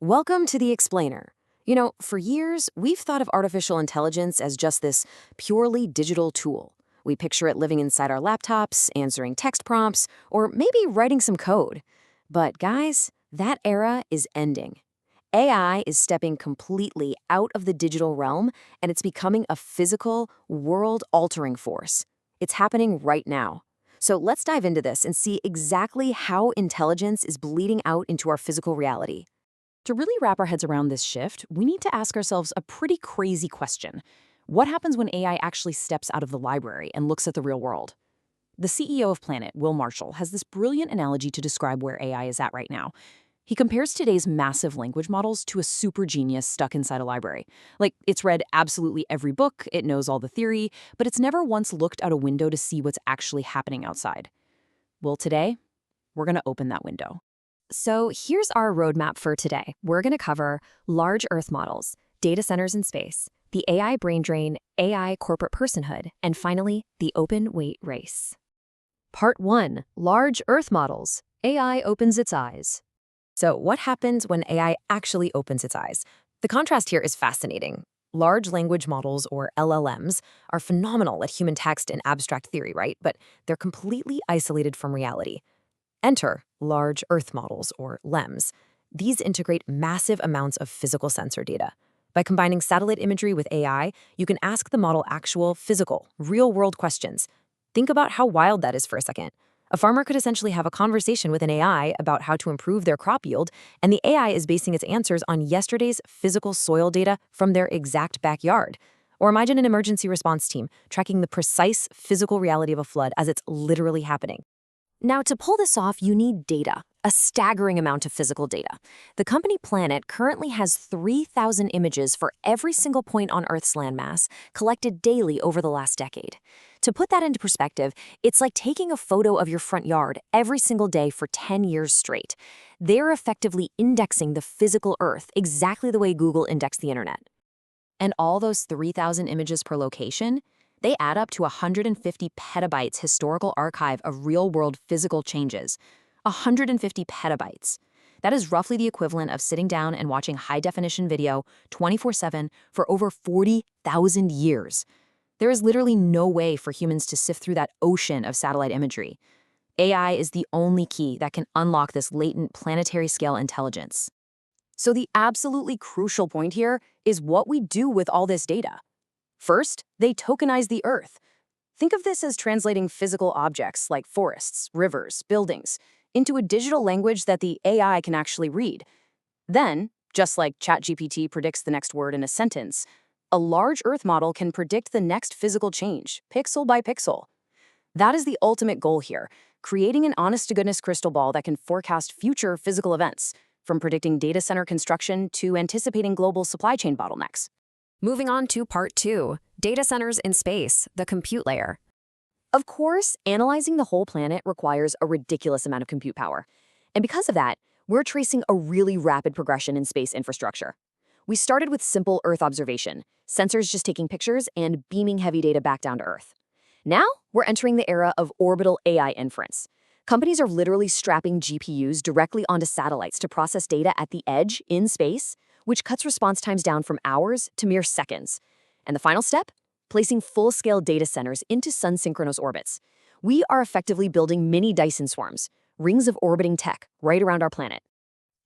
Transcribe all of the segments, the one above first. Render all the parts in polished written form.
Welcome to the Explainer. For years, we've thought of artificial intelligence as just this purely digital tool. We picture it living inside our laptops, answering text prompts, or maybe writing some code. But guys, that era is ending. AI is stepping completely out of the digital realm, and it's becoming a physical, world-altering force. It's happening right now. So let's dive into this and see exactly how intelligence is bleeding out into our physical reality. To really wrap our heads around this shift, we need to ask ourselves a pretty crazy question. What happens when AI actually steps out of the library and looks at the real world? The CEO of Planet, Will Marshall, has this brilliant analogy to describe where AI is at right now. He compares today's massive language models to a super genius stuck inside a library. Like, it's read absolutely every book, it knows all the theory, but it's never once looked out a window to see what's actually happening outside. Well, today, we're going to open that window. So here's our roadmap for today. We're going to cover large Earth models, data centers in space, the AI brain drain, AI corporate personhood, and finally, the open weight race. Part 1. Large Earth models. AI opens its eyes. So what happens when AI actually opens its eyes? The contrast here is fascinating. Large language models, or LLMs, are phenomenal at human text and abstract theory, right? But they're completely isolated from reality. Enter large Earth models, or LEMs. These integrate massive amounts of physical sensor data. By combining satellite imagery with AI, you can ask the model actual, physical, real-world questions. Think about how wild that is for a second. A farmer could essentially have a conversation with an AI about how to improve their crop yield, and the AI is basing its answers on yesterday's physical soil data from their exact backyard. Or imagine an emergency response team tracking the precise physical reality of a flood as it's literally happening. Now, to pull this off, you need data, a staggering amount of physical data. The company Planet currently has 3,000 images for every single point on Earth's landmass, collected daily over the last decade. To put that into perspective, it's like taking a photo of your front yard every single day for 10 years straight. They're effectively indexing the physical Earth exactly the way Google indexed the internet. And all those 3,000 images per location? They add up to 150 petabytes historical archive of real-world physical changes. 150 petabytes. That is roughly the equivalent of sitting down and watching high-definition video 24/7 for over 40,000 years. There is literally no way for humans to sift through that ocean of satellite imagery. AI is the only key that can unlock this latent planetary-scale intelligence. So the absolutely crucial point here is what we do with all this data. First, they tokenize the Earth. Think of this as translating physical objects like forests, rivers, buildings, into a digital language that the AI can actually read. Then, just like ChatGPT predicts the next word in a sentence, a large Earth model can predict the next physical change, pixel by pixel. That is the ultimate goal here, creating an honest-to-goodness crystal ball that can forecast future physical events, from predicting data center construction to anticipating global supply chain bottlenecks. Moving on to Part 2, data centers in space, the compute layer. Of course, analyzing the whole planet requires a ridiculous amount of compute power. And because of that, we're tracing a really rapid progression in space infrastructure. We started with simple Earth observation, sensors just taking pictures and beaming heavy data back down to Earth. Now, we're entering the era of orbital AI inference. Companies are literally strapping GPUs directly onto satellites to process data at the edge in space, which cuts response times down from hours to mere seconds. And the final step? Placing full-scale data centers into sun-synchronous orbits. We are effectively building mini Dyson swarms, rings of orbiting tech right around our planet.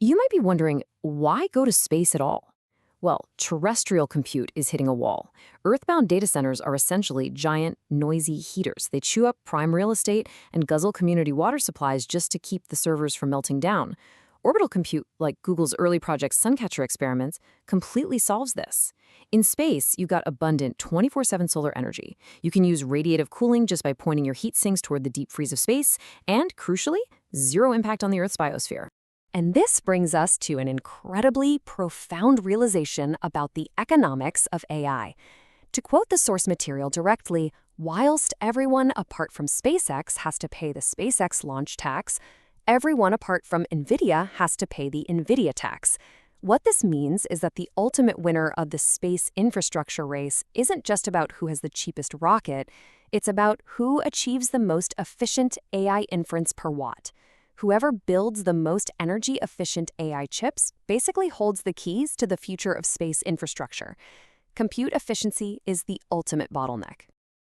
You might be wondering, why go to space at all? Well, terrestrial compute is hitting a wall. Earthbound data centers are essentially giant, noisy heaters. They chew up prime real estate and guzzle community water supplies just to keep the servers from melting down. Orbital compute, like Google's early project Suncatcher experiments, completely solves this. In space, you've got abundant 24/7 solar energy. You can use radiative cooling just by pointing your heat sinks toward the deep freeze of space, and, crucially, zero impact on the Earth's biosphere. And this brings us to an incredibly profound realization about the economics of AI. To quote the source material directly, whilst everyone apart from SpaceX has to pay the SpaceX launch tax, everyone apart from NVIDIA has to pay the NVIDIA tax. What this means is that the ultimate winner of the space infrastructure race isn't just about who has the cheapest rocket, it's about who achieves the most efficient AI inference per watt. Whoever builds the most energy-efficient AI chips basically holds the keys to the future of space infrastructure. Compute efficiency is the ultimate bottleneck.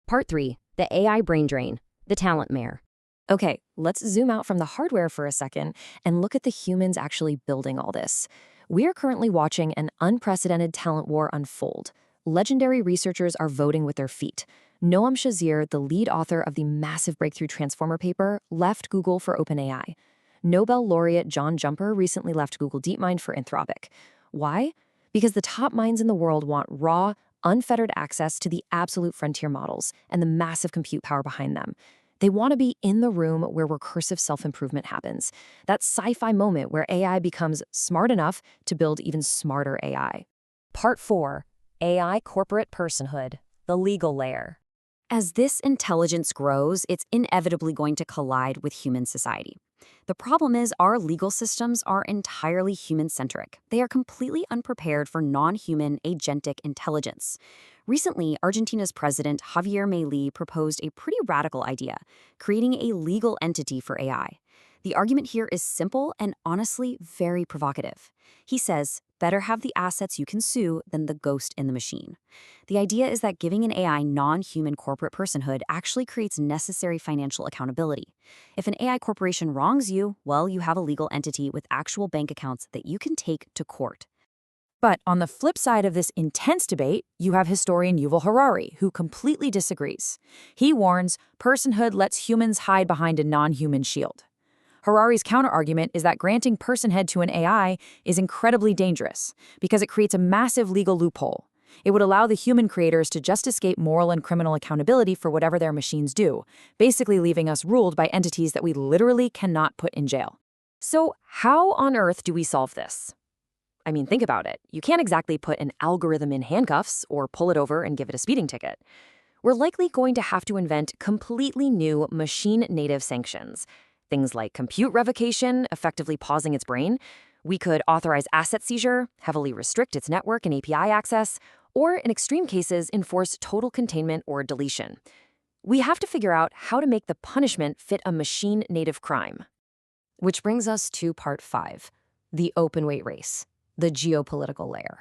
Part 3. The AI brain drain, the talent mare. Okay, let's zoom out from the hardware for a second and look at the humans actually building all this. We are currently watching an unprecedented talent war unfold. Legendary researchers are voting with their feet. Noam Shazir, the lead author of the massive breakthrough transformer paper, left Google for OpenAI. Nobel laureate John Jumper recently left Google DeepMind for Anthropic. Why? Because the top minds in the world want raw, unfettered access to the absolute frontier models and the massive compute power behind them. They want to be in the room where recursive self-improvement happens, that sci-fi moment where AI becomes smart enough to build even smarter AI. Part 4. AI corporate personhood, the legal layer. As this intelligence grows, it's inevitably going to collide with human society. The problem is our legal systems are entirely human-centric. They are completely unprepared for non-human agentic intelligence. Recently, Argentina's president Javier Milei proposed a pretty radical idea, creating a legal entity for AI. The argument here is simple and honestly very provocative. He says, better have the assets you can sue than the ghost in the machine. The idea is that giving an AI non-human corporate personhood actually creates necessary financial accountability. If an AI corporation wrongs you, well, you have a legal entity with actual bank accounts that you can take to court. But on the flip side of this intense debate, you have historian Yuval Harari, who completely disagrees. He warns, personhood lets humans hide behind a non-human shield. Harari's counterargument is that granting personhood to an AI is incredibly dangerous because it creates a massive legal loophole. It would allow the human creators to just escape moral and criminal accountability for whatever their machines do, basically leaving us ruled by entities that we literally cannot put in jail. So how on earth do we solve this? I mean, think about it. You can't exactly put an algorithm in handcuffs or pull it over and give it a speeding ticket. We're likely going to have to invent completely new machine-native sanctions. Things like compute revocation, effectively pausing its brain. We could authorize asset seizure, heavily restrict its network and API access, or in extreme cases, enforce total containment or deletion. We have to figure out how to make the punishment fit a machine-native crime. Which brings us to part 5, the open weight race, the geopolitical layer.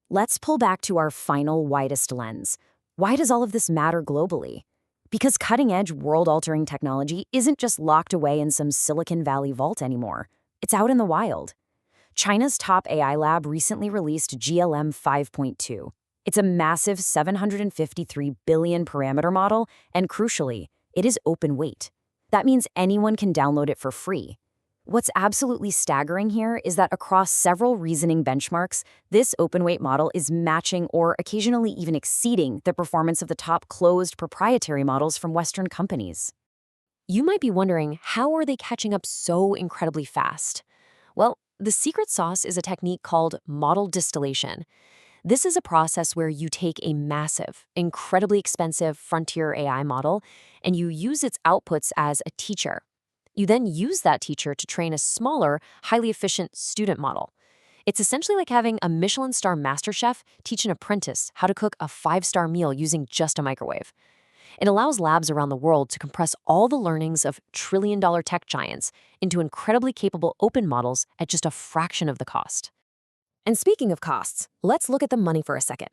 Let's pull back to our final widest lens. Why does all of this matter globally? Because cutting-edge, world-altering technology isn't just locked away in some Silicon Valley vault anymore. It's out in the wild. China's top AI lab recently released GLM 5.2. It's a massive 753 billion parameter model, and crucially, it is open weight. That means anyone can download it for free. What's absolutely staggering here is that across several reasoning benchmarks, this open-weight model is matching or occasionally even exceeding the performance of the top closed proprietary models from Western companies. You might be wondering, how are they catching up so incredibly fast? Well, the secret sauce is a technique called model distillation. This is a process where you take a massive, incredibly expensive frontier AI model and you use its outputs as a teacher. You then use that teacher to train a smaller, highly efficient student model. It's essentially like having a Michelin star master chef teach an apprentice how to cook a 5-star meal using just a microwave. It allows labs around the world to compress all the learnings of trillion-dollar tech giants into incredibly capable open models at just a fraction of the cost. And speaking of costs, let's look at the money for a second.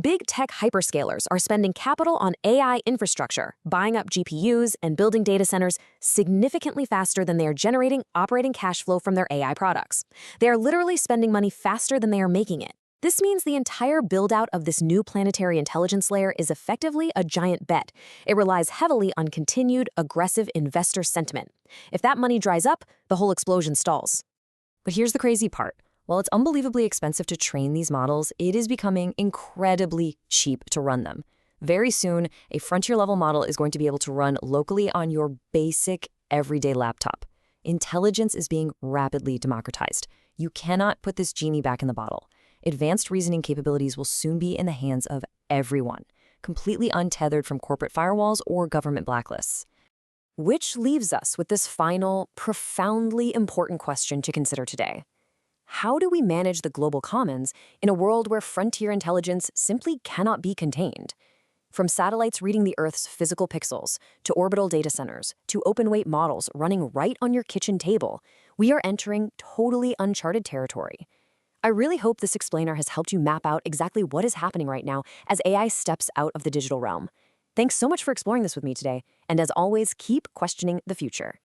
Big tech hyperscalers are spending capital on AI infrastructure, buying up GPUs and building data centers significantly faster than they are generating operating cash flow from their AI products. They are literally spending money faster than they are making it. This means the entire build-out of this new planetary intelligence layer is effectively a giant bet. It relies heavily on continued, aggressive investor sentiment. If that money dries up, the whole explosion stalls. But here's the crazy part. While it's unbelievably expensive to train these models, it is becoming incredibly cheap to run them. Very soon, a frontier-level model is going to be able to run locally on your basic, everyday laptop. Intelligence is being rapidly democratized. You cannot put this genie back in the bottle. Advanced reasoning capabilities will soon be in the hands of everyone, completely untethered from corporate firewalls or government blacklists. Which leaves us with this final, profoundly important question to consider today. How do we manage the global commons in a world where frontier intelligence simply cannot be contained? From satellites reading the Earth's physical pixels, to orbital data centers, to open-weight models running right on your kitchen table, we are entering totally uncharted territory. I really hope this explainer has helped you map out exactly what is happening right now as AI steps out of the digital realm. Thanks so much for exploring this with me today, and as always, keep questioning the future.